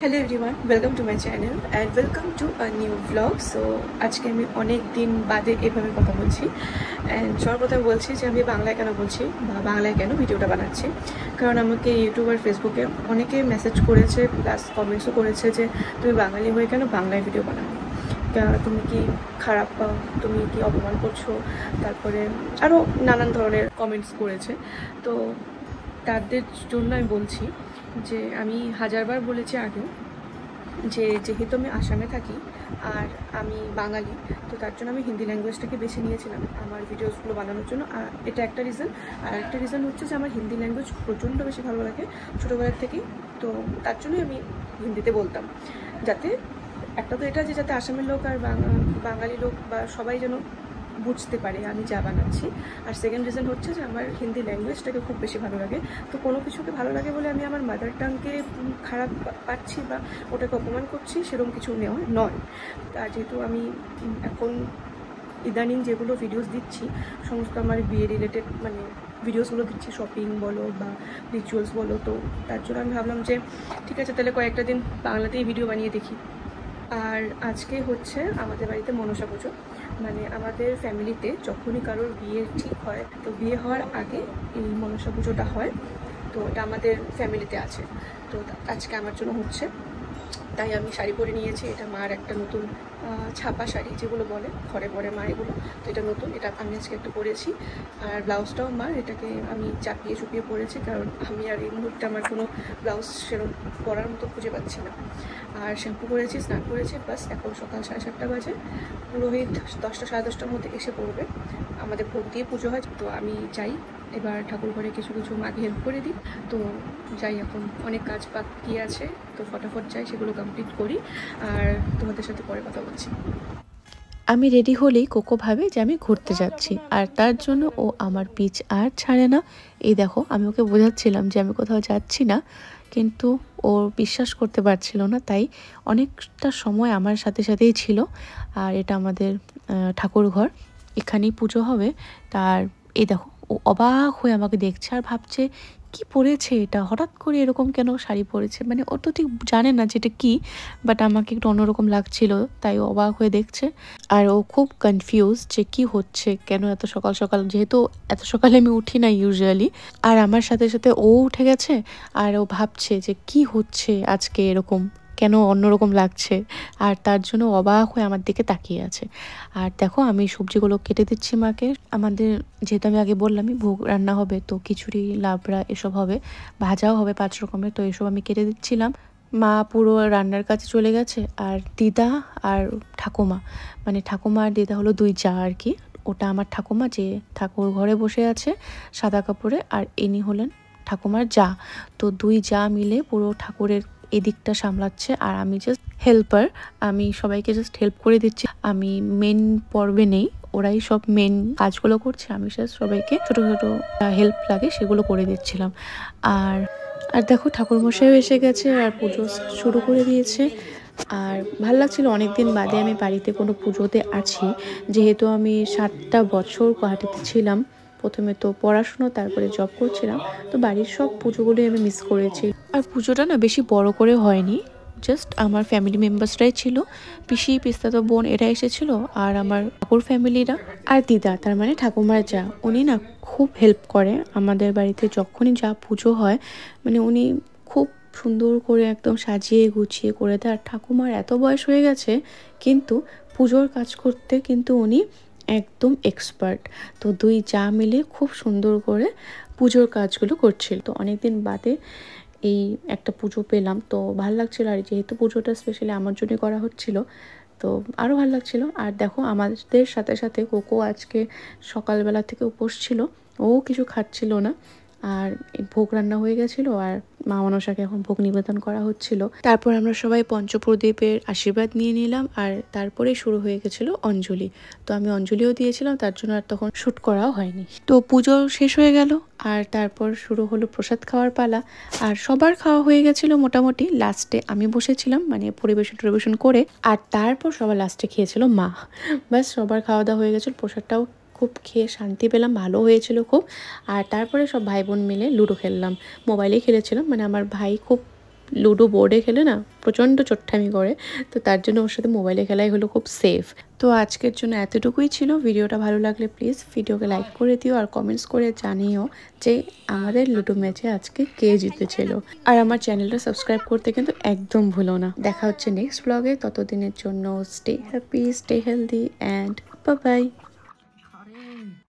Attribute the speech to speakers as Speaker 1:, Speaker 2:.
Speaker 1: Hello everyone, welcome to my channel and welcome to a new vlog. So আজকে আমি অনেক দিন বাদে এভাবে কথা বলছি এন্ড সর্বপ্রথম বলছি যে আমি বাংলায় কেন বলছি বা বাংলায় কেন ভিডিওটা বানাচ্ছি, কারণ আমাকে ইউটিউব আর ফেসবুকে অনেকে মেসেজ করেছে প্লাস কমেন্টসও করেছে যে তুমি বাঙালি হয়ে কেন বাংলায় ভিডিও বানাও, তুমি কি খারাপ পাও, তুমি কি অপমান করছো, তারপরে আরও নানান ধরনের কমেন্টস করেছে। তো তাদের জন্য আমি বলছি যে আমি হাজারবার বলেছি আগে যে যেহেতু আমি আসামে থাকি আর আমি বাঙালি, তো তার জন্য আমি হিন্দি ল্যাঙ্গুয়েজটাকে বেছে নিয়েছিলাম আমার ভিডিওসগুলো বানানোর জন্য। আর এটা একটা রিজন। আর একটা রিজন হচ্ছে যে আমার হিন্দি ল্যাঙ্গুয়েজ প্রচণ্ড বেশি ভালো লাগে ছোটোবেলার থেকেই, তো তার জন্যই আমি হিন্দিতে বলতাম, যাতে একটা তো এটা যে যাতে আসামের লোক আর বাঙালি লোক বা সবাই যেন বুঝতে পারে আমি যা বানাচ্ছি। আর সেকেন্ড রিজন হচ্ছে যে আমার হিন্দি ল্যাঙ্গুয়েজটাকে খুব বেশি ভালো লাগে। তো কোনো কিছুকে ভালো লাগে বলে আমি আমার মাদার টাংকে খারাপ পাচ্ছি বা ওটাকে অপমান করছি সেরকম কিছু নয়। আর যেহেতু আমি এখন ইদানিং যেগুলো ভিডিওস দিচ্ছি সমস্ত আমার বিয়ে রিলেটেড মানে ভিডিওসগুলো দিচ্ছি, শপিং বলো বা রিচুয়ালস বলো, তো তার জন্য আমি ভাবলাম যে ঠিক আছে তাহলে কয়েকটা দিন বাংলাতেই ভিডিও বানিয়ে দেখি। আর আজকে হচ্ছে আমাদের বাড়িতে মনসা পুজো, মানে আমাদের ফ্যামিলিতে যখনই কারোর বিয়ে ঠিক হয় তো বিয়ে হওয়ার আগে এই মনসা পুজোটা হয়। তো এটা আমাদের ফ্যামিলিতে আছে, তো আজকে আমার জন্য হচ্ছে, তাই আমি শাড়ি পরে নিয়েছি। এটা মার একটা নতুন ছাপা শাড়ি যেগুলো বলে ঘরে পরে মা, এগুলো তো এটা নতুন, এটা আমি আজকে একটু পরেছি। আর ব্লাউজটাও মার, এটাকে আমি চাপিয়ে চুপিয়ে পরেছি কারণ আমি আর এই মুহূর্তে আমার কোনো ব্লাউজ সেরকম পরার মতো খুঁজে পাচ্ছি না। আর শ্যাম্পু করেছি, স্নান করেছি, বাস এখন সকাল 7:30 বাজে। পুরোহিত 10টা সাড়ে 10টার মধ্যে এসে পড়বে, আমাদের ভোগ দিয়ে পুজো হয়। তো আমি যাই এবার ঠাকুর ঘরে কিছু মাকে হেল্প করে দিই। তো যাই, এখন অনেক কাজ বাকি আছে, তো ফটাফট যাই সেগুলো কমপ্লিট করি আর তোমাদের সাথে পরে কথা বলছি।
Speaker 2: আমি রেডি হলেই কোকো ভাবে যে আমি ঘুরতে যাচ্ছি, আর তার জন্য ও আমার পিচ আর ছাড়ে না। এই দেখো, আমি ওকে বোঝাচ্ছিলাম যে আমি কোথাও যাচ্ছি না, কিন্তু ও বিশ্বাস করতে পারছিল না। তাই অনেকটা সময় আমার সাথে সাথেই ছিল। আর এটা আমাদের ঠাকুর ঘর, এখানেই পুজো হবে। তার এই দেখো, ও অবাক হয়ে আমাকে দেখছে আর ভাবছে কি পরেছে এটা, হঠাৎ করে এরকম কেন শাড়ি পরেছে। মানে ও তো ঠিক জানে না যেটা কি, বাট আমাকে একটু অন্যরকম লাগছিল, তাই ও অবাক হয়ে দেখছে। আর ও খুব কনফিউজ যে কি হচ্ছে, কেন এত সকাল সকাল, যেহেতু এত সকালে আমি উঠি না ইউজুয়ালি। আর আমার সাথে সাথে ও উঠে গেছে আর ও ভাবছে যে কি হচ্ছে আজকে, এরকম কেন অন্যরকম লাগছে। আর তার জন্য অবাক হয়ে আমার দিকে তাকিয়ে আছে। আর দেখো, আমি সবজিগুলো কেটে দিচ্ছি মাকে। আমাদের যেহেতু আমি আগে বললামই ভোগ রান্না হবে, তো খিচুড়ি, লাবড়া এসব হবে, ভাজাও হবে 5 রকমের, তো এসব আমি কেটে দিচ্ছিলাম। মা পুরো রান্নার কাছে চলে গেছে। আর দিদা আর ঠাকুমা, মানে ঠাকুমা আর দিদা হলো দুই যা আর কি। ওটা আমার ঠাকুমা যে ঠাকুর ঘরে বসে আছে সাদা কাপড়ে, আর ইনি হলেন ঠাকুমার যা। তো দুই যা মিলে পুরো ঠাকুরের এদিকটা সামলাচ্ছে, আর আমি জাস্ট হেল্পার। আমি সবাইকে জাস্ট হেল্প করে দিচ্ছি। আমি মেন পর্বে নেই, ওরাই সব মেন কাজগুলো করছে, আমি জাস্ট সবাইকে ছোট ছোট হেল্প লাগে সেগুলো করে দিচ্ছিলাম। আর আর দেখো, ঠাকুরমশাইও এসে গেছে আর পুজো শুরু করে দিয়েছে। আর ভাল লাগছিল, অনেকদিন বাদে আমি বাড়িতে কোনো পুজোতে আছি। যেহেতু আমি 7টা বছর গুয়াহাটিতে ছিলাম, প্রথমে তো পড়াশুনো, তারপরে জব করছিলাম, তো বাড়ির সব পুজোগুলোই আমি মিস করেছি। আর পুজোটা না বেশি বড় করে হয়নি, জাস্ট আমার ফ্যামিলি মেম্বার্সরাই ছিল, পিসি, পিস্তাতো বোন এরা এসেছিল, আর আমার ঠাকুর ফ্যামিলিরা, আর দিদা তার মানে ঠাকুমার যা, উনি না খুব হেল্প করে আমাদের বাড়িতে যখনই যা পুজো হয়। মানে উনি খুব সুন্দর করে একদম সাজিয়ে গুছিয়ে করে দেয়। আর ঠাকুমার এত বয়স হয়ে গেছে, কিন্তু পুজোর কাজ করতে কিন্তু উনি একদম এক্সপার্ট। তো দুই যা মিলে খুব সুন্দর করে পুজোর কাজগুলো করছিল। তো অনেকদিন বাদে এই একটা পুজো পেলাম, তো ভালো লাগছিল। আর যেহেতু পুজোটা স্পেশালি আমার জন্য করা হচ্ছিল, তো আরও ভালো লাগছিল। আর দেখো, আমাদের সাথে সাথে কোকো আজকে সকালবেলা থেকে উপোস ছিল, ও কিছু খাচ্ছিল না। আর ভোগ রান্না হয়ে গেছিলো, আর মা মনসাকে এখন ভোগ নিবেদন করা হচ্ছিল। তারপর আমরা সবাই পঞ্চপ্রদীপের আশীর্বাদ নিয়ে নিলাম, আর তারপরে শুরু হয়ে গেছিলো অঞ্জলি। তো আমি অঞ্জলিও দিয়েছিলাম, তার জন্য আর তখন শ্যুট করাও হয়নি। তো পুজো শেষ হয়ে গেল, আর তারপর শুরু হলো প্রসাদ খাওয়ার পালা। আর সবার খাওয়া হয়ে গেছিলো মোটামুটি, লাস্টে আমি বসেছিলাম মানে পরিবেশন করে, আর তারপর সবার লাস্টে খেয়েছিল মা। ব্যাস, সবার খাওয়া দাওয়া হয়ে গেছিলো, প্রসাদটাও খুব খেয়ে শান্তি পেলাম, ভালো হয়েছিল খুব। আর তারপরে সব ভাই বোন মিলে লুডো খেললাম, মোবাইলেই খেলেছিলাম। মানে আমার ভাই খুব লুডো বোর্ডে খেলে না প্রচণ্ড চোট্টামি করে, তো তার জন্য ওর সাথে মোবাইলে খেলাই হলো খুব সেফ। তো আজকের জন্য এতটুকুই ছিল। ভিডিওটা ভালো লাগলে প্লিজ ভিডিওকে লাইক করে দিও আর কমেন্টস করে জানিও যে আমাদের লুডো ম্যাচে আজকে কে জিতেছিল। আর আমার চ্যানেলটা সাবস্ক্রাইব করতে কিন্তু একদম ভুলো না। দেখা হচ্ছে নেক্সট ব্লগে, ততদিনের জন্য stay happy, stay healthy and bye bye.